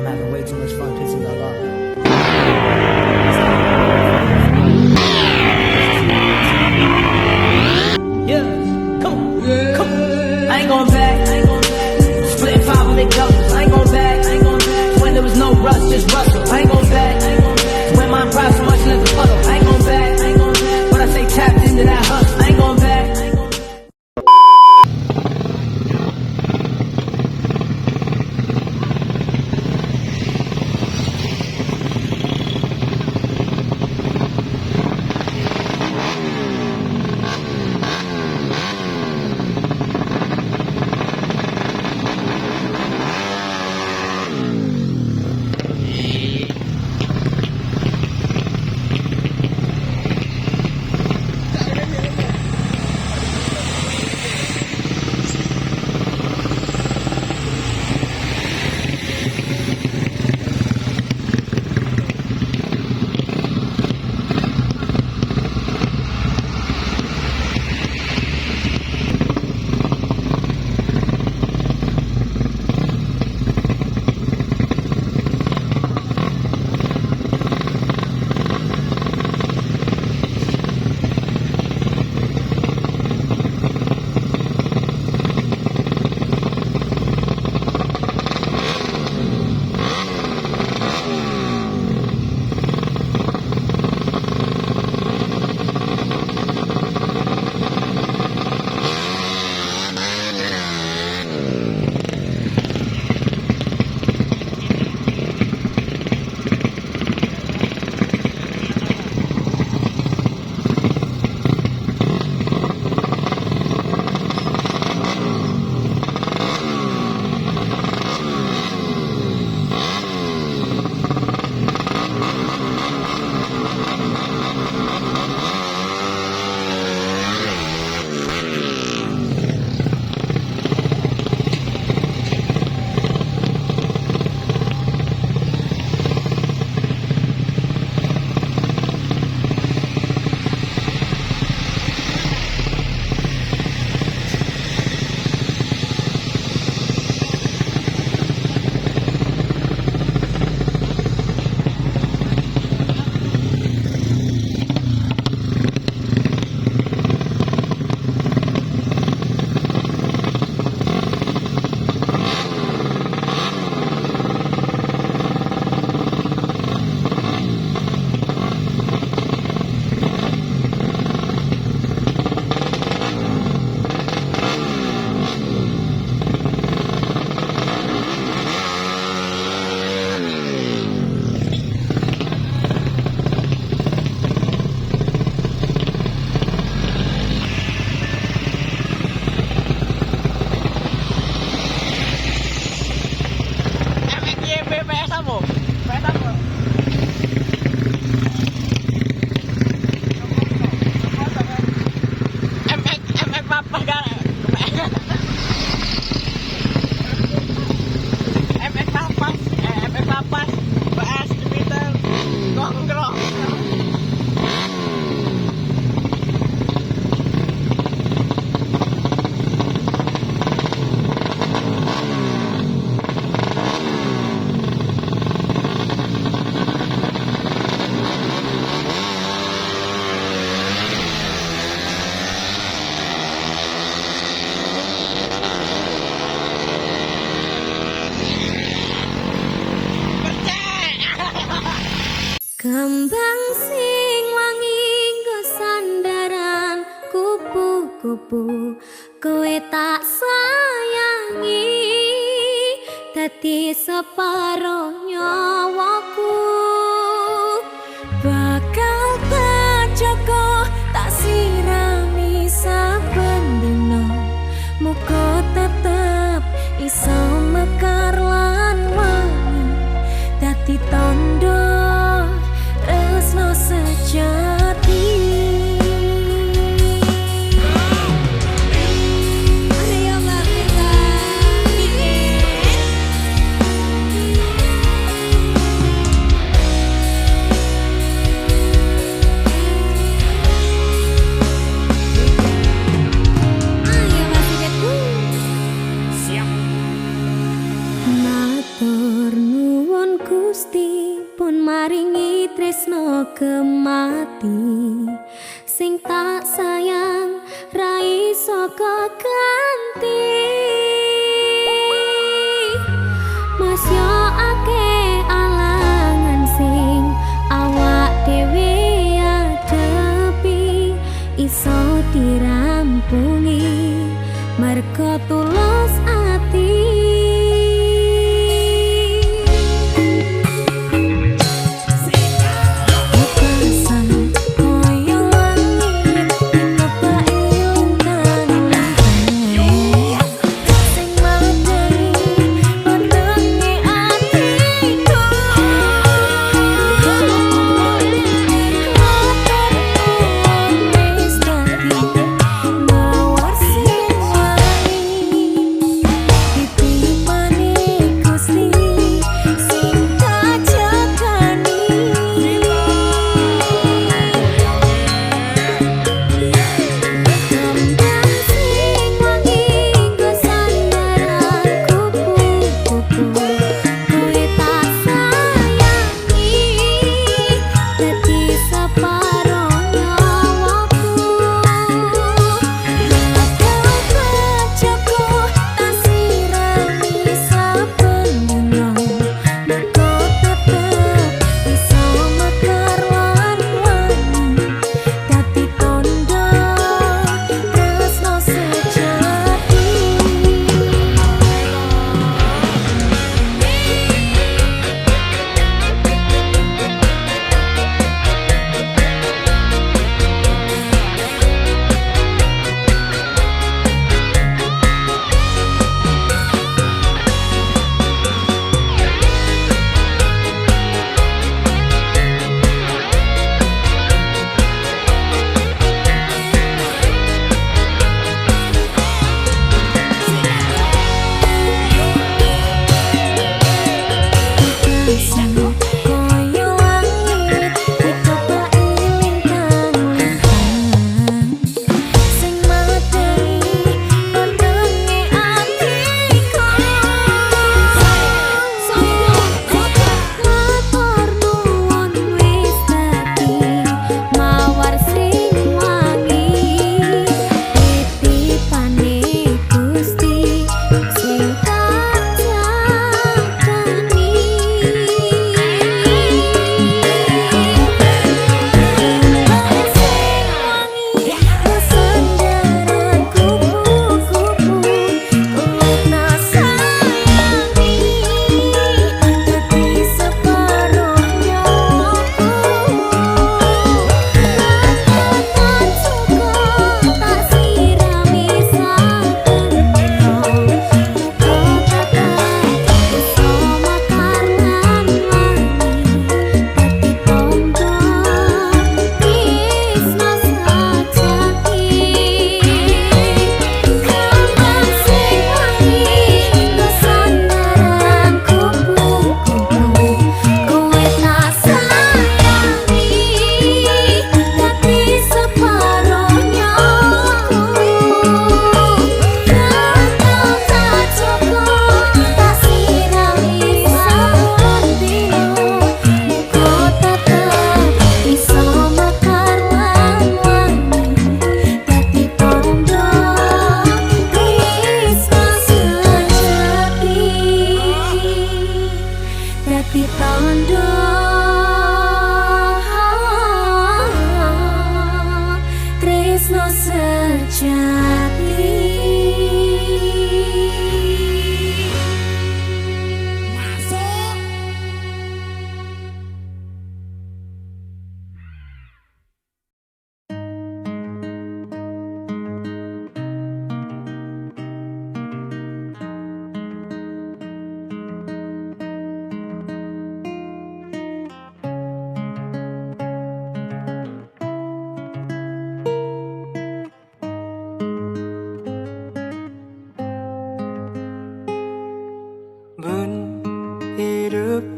I'm having way too much fun pissing y'all off. Yeah, come on, come on. I ain't going back, Split 5 on they colors. I ain't going back, When there was no rush, just rustle. I ain't going back, When my pride so much left the puddle. I ain't going back, When I say tapped into that hustle. I ain't going back. Kembang sing wangi nggo sandaran kupu-kupu kowe tak sayangi dadi separo nyawaku bakal tak jaga tak sirami saben dina muga tetep iso mekar lan wangi dadi tondo tresno sejati. Gusti pun maringi tresno kemati, sing tak sayang rai saka ganti. Mas yo akeh alangan sing awak dhewe adepi, iso dirampungi merga tulus ati.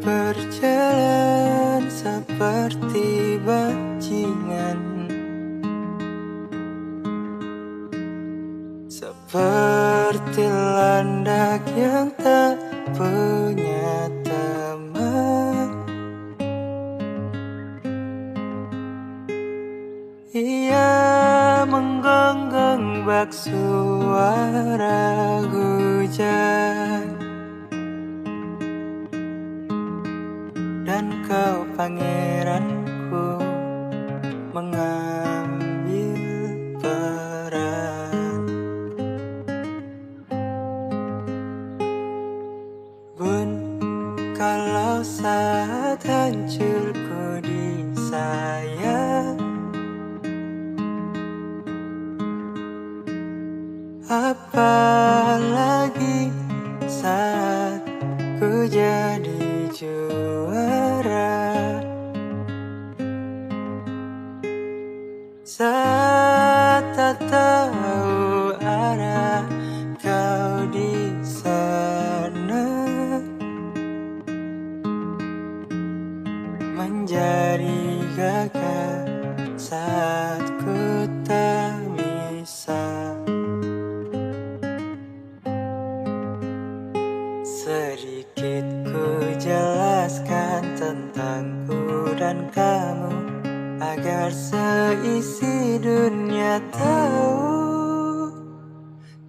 berjalan seperti bajingan, seperti landak yang tak punya teman. menebak suara hujan, dan kau pangeranku mengambil peran. Bun, kalau saat hancurku disayang, apalagi saat ku jadi juara. Saat tak tahu arah, kau di sana menjadi gagah saat ku tak bisa. Sedikit ku jelaskan tentangku dan kamu, agar seisi dunia tahu.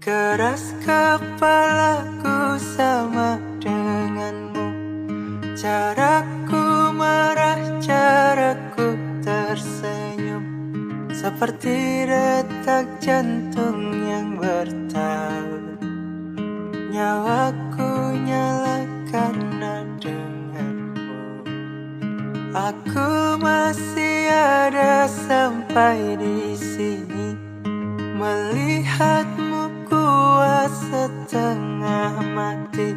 Keras kepalaku sama denganmu, caraku marah, caraku tersenyum, seperti detak jantung yang bertaut. Nyawaku nyala karena denganmu. Aku masih ada sampai di sini, melihatmu kuat setengah mati,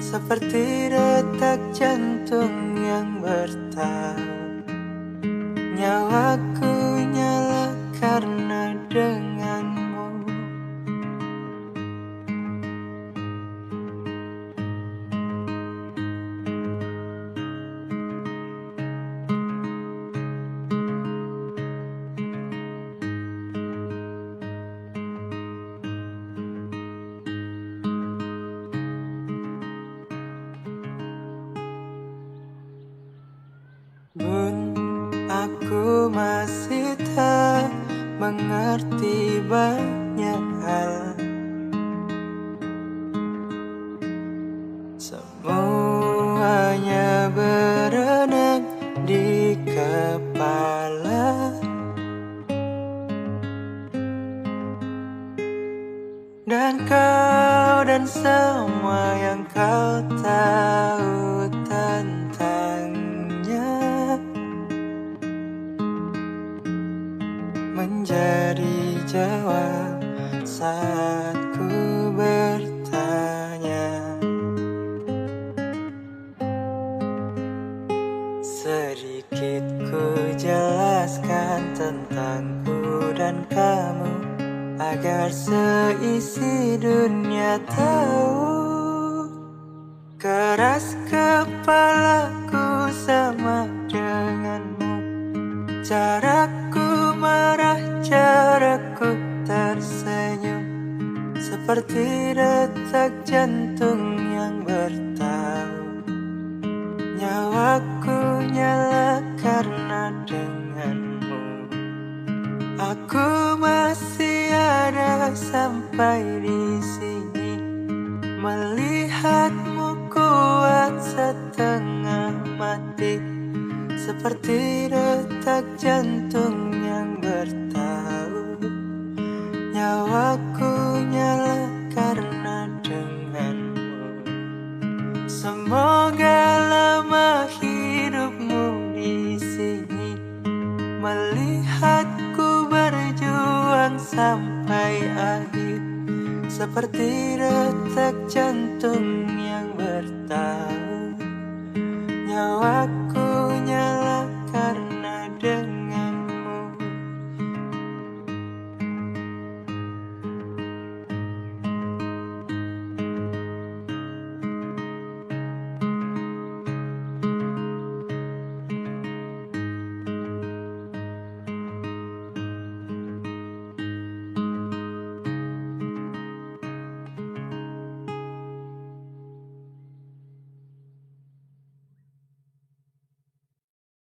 seperti detak jantung yang bertaut. Nyawaku nyala karena denganmu. Bun, aku masih tak mengerti banyak hal. Semuanya berenang di kepala, dan kau dan semua yang kau tahu tentangnya menjadi jawab saat ku bertanya. Sedikit ku jelaskan tentangku dan kamu, agar seisi dunia tahu. Keras kepalaku sama denganmu, caraku marah, caraku tersenyum, seperti detak jantung yang bertaut. Nyawaku nyala karena denganmu. Aku masih ada sampai di sini, melihatmu kuat setengah mati, seperti detak jantung yang bertaut. Nyawaku nyala karena denganmu. Semoga lama hidupmu di sini, melihatku berjuang sampai akhir, seperti detak jantung yang bertaut.